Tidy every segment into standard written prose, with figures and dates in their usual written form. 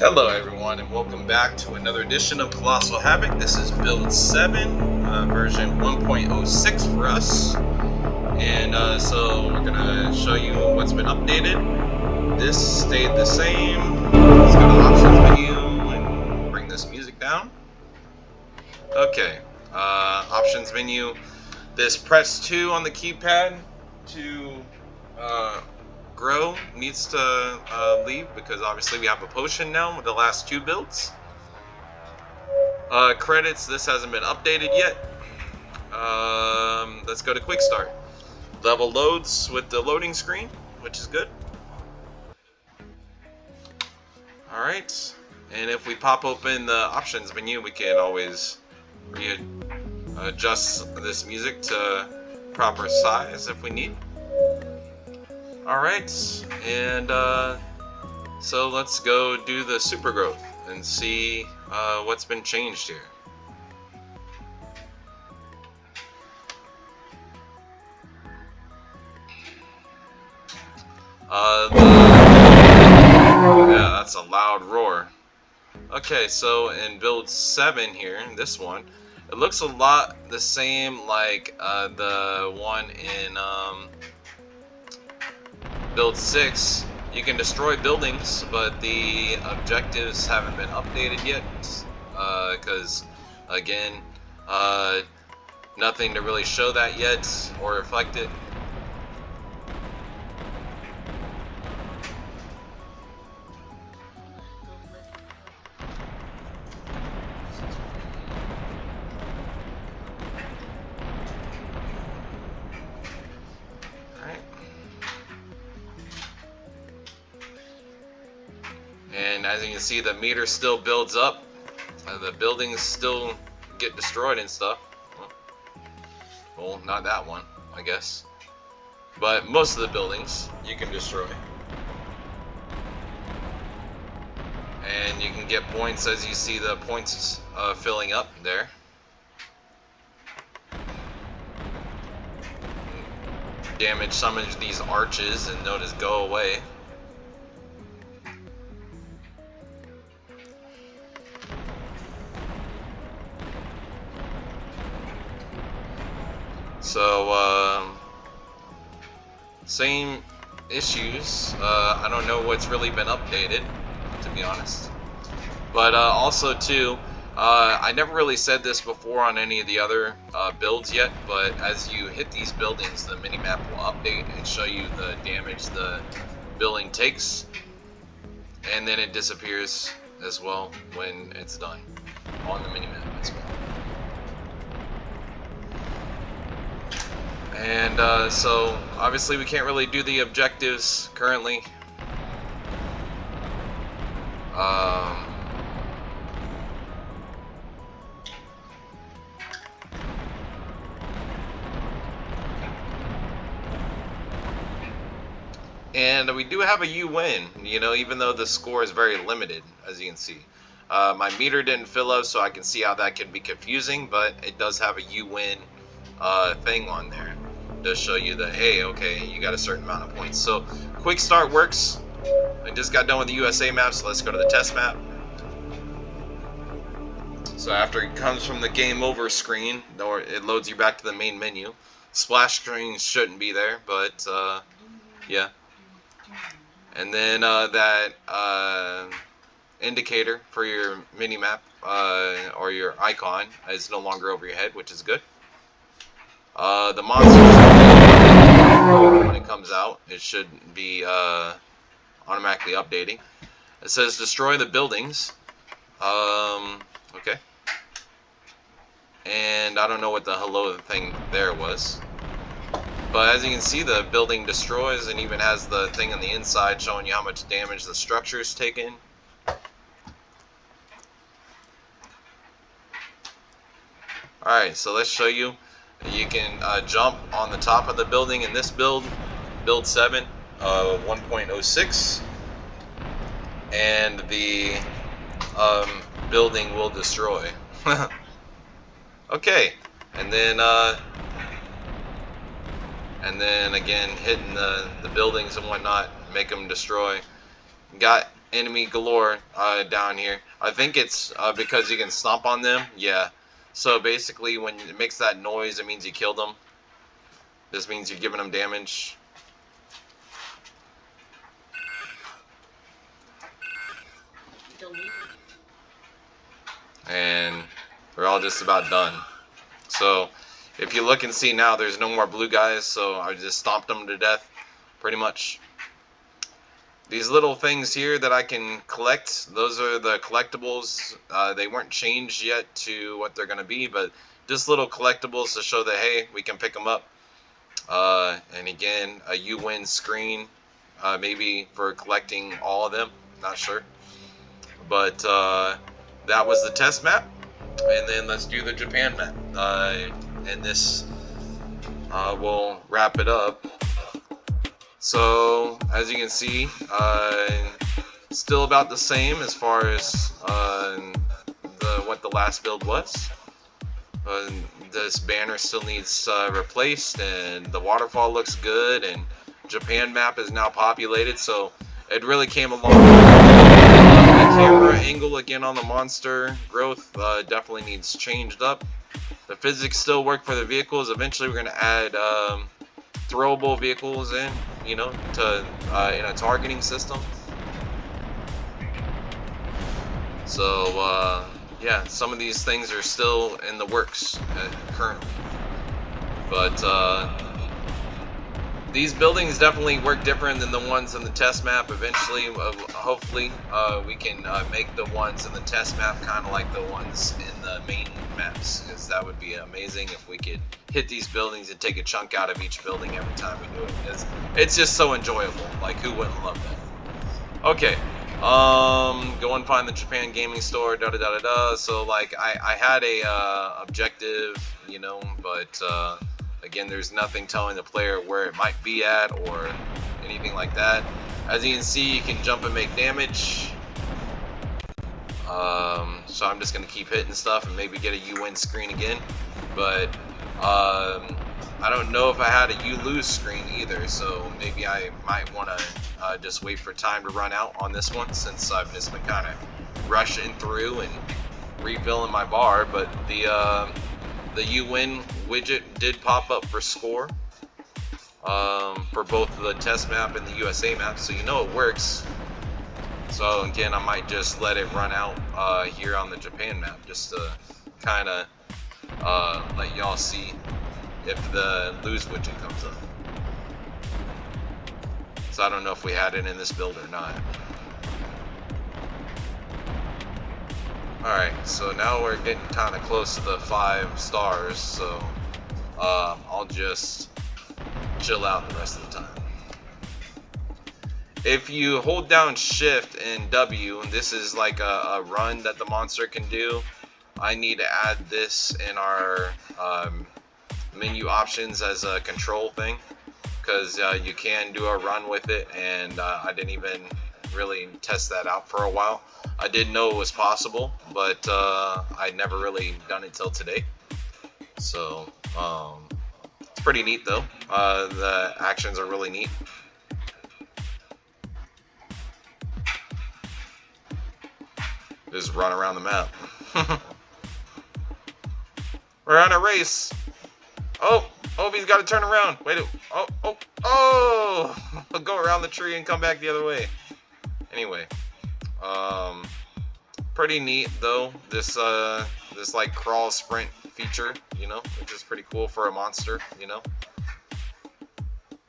Hello everyone and welcome back to another edition of Colossal Havoc. This is build 7, version 1.06 for us. And so we're going to show you what's been updated. This stayed the same. Let's go to the options menu and bring this music down. Okay, options menu. This press 2 on the keypad to grow needs to leave because obviously we have a potion now with the last 2 builds. Credits, this hasn't been updated yet. Let's go to quick start. Level loads with the loading screen, which is good. Alright, and if we pop open the options menu, we can always readjust this music to proper size if we need. Alright, and so let's go do the super growth and see what's been changed here. Yeah, that's a loud roar. Okay, so in build 7 here, this one, it looks a lot the same like the one in build 6. You can destroy buildings, but the objectives haven't been updated yet because again, nothing to really show that yet or reflect it. And as you can see, the meter still builds up. The buildings still get destroyed and stuff. Well, not that one, I guess. But most of the buildings you can destroy. And you can get points as you see the points filling up there. Damage some of these arches and notice go away. So, same issues. I don't know what's really been updated, to be honest. But also, too, I never really said this before on any of the other builds yet, but as you hit these buildings, the minimap will update and show you the damage the building takes, and then it disappears as well when it's done on the minimap as well. And so obviously we can't really do the objectives currently. And we do have a U win, you know, even though the score is very limited, as you can see. My meter didn't fill up, so I can see how that can be confusing, but it does have a U win thing on there. Does show you that, hey, okay, you got a certain amount of points. So quick start works. I just got done with the USA map, so let's go to the test map. So after it comes from the game over screen, or it loads you back to the main menu. Splash screen shouldn't be there, but yeah. And then that indicator for your mini map or your icon is no longer over your head, which is good. The monster, when it comes out, it should be automatically updating. It says destroy the buildings. Okay. And I don't know what the hello thing there was. But as you can see, the building destroys and even has the thing on the inside showing you how much damage the structure is taken. Alright, so let's show you. You can jump on the top of the building in this build 7, 1.06, and the building will destroy. Okay, and then again hitting the buildings and whatnot, make them destroy. Got enemy galore down here. I think it's because you can stomp on them. Yeah. So basically, when it makes that noise, it means you killed them. This means you're giving them damage. And we're all just about done. So if you look and see now, there's no more blue guys, so I just stomped them to death, pretty much. These little things here that I can collect, those are the collectibles. They weren't changed yet to what they're going to be, but just little collectibles to show that, hey, we can pick them up. And again, a you win screen, maybe for collecting all of them, not sure. But that was the test map, and then let's do the Japan map. And this will wrap it up. So as you can see, still about the same as far as what the last build was. This banner still needs replaced, and the waterfall looks good, and Japan map is now populated, so it really came along. The camera angle again on the monster growth definitely needs changed up. The physics still work for the vehicles. Eventually we're going to add throwable vehicles in, you know, to in a targeting system. So yeah, some of these things are still in the works currently, but these buildings definitely work different than the ones in the test map. Eventually, hopefully, we can make the ones in the test map kind of like the ones in the main maps, because that would be amazing if we could hit these buildings and take a chunk out of each building every time we do it. It's just so enjoyable. Like, who wouldn't love that? Okay, go and find the Japan gaming store. Da da da da da. So like, I had a objective, you know, but again, there's nothing telling the player where it might be at or anything like that. As you can see, you can jump and make damage. So I'm just going to keep hitting stuff and maybe get a you win screen again. But I don't know if I had a you lose screen either, so maybe I might want to just wait for time to run out on this one, since I've just been kind of rushing through and refilling my bar. But the you win widget did pop up for score for both the test map and the USA map, so you know it works. So again, I might just let it run out here on the Japan map, just to kind of let y'all see if the lose widget comes up. So I don't know if we had it in this build or not. Alright, so now we're getting kind of close to the 5 stars, so I'll just chill out the rest of the time. If you hold down shift and W, and this is like a run that the monster can do, I need to add this in our menu options as a control thing, because you can do a run with it, and I didn't even really test that out for a while. I did know it was possible, but I'd never really done it till today. So it's pretty neat though. The actions are really neat. Just run around the map. We're on a race. Oh, he's got to turn around. Wait. Oh! Go around the tree and come back the other way. Anyway, pretty neat though. This like crawl sprint feature, you know, which is pretty cool for a monster, you know.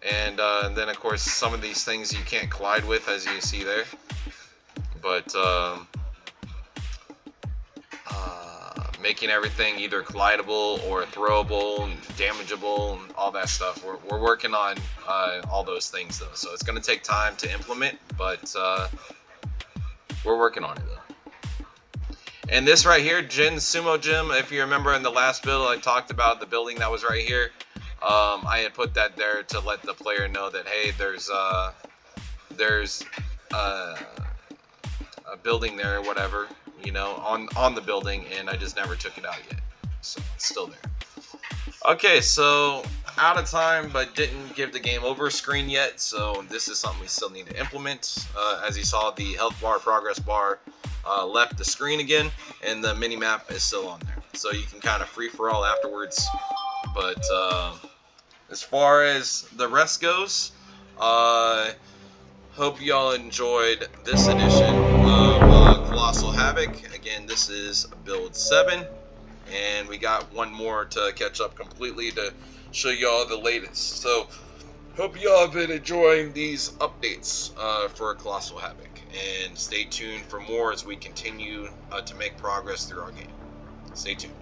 And then of course some of these things you can't collide with, as you see there. But making everything either collidable or throwable and damageable and all that stuff. We're working on all those things though, so it's going to take time to implement, but we're working on it though. And this right here, Jin Sumo Gym, if you remember in the last build I talked about the building that was right here. I had put that there to let the player know that, hey, there's a building there or whatever, you know, on the building, and I just never took it out yet, so it's still there. Okay, so out of time, but didn't give the game over screen yet, so this is something we still need to implement. As you saw, the health bar, progress bar left the screen again, and the mini map is still on there, so you can kind of free for all afterwards. But as far as the rest goes, hope y'all enjoyed this edition of Colossal Havoc. Again, this is build 7. And we got one more to catch up completely to show y'all the latest. So, hope y'all have been enjoying these updates for Colossal Havoc. And stay tuned for more as we continue to make progress through our game. Stay tuned.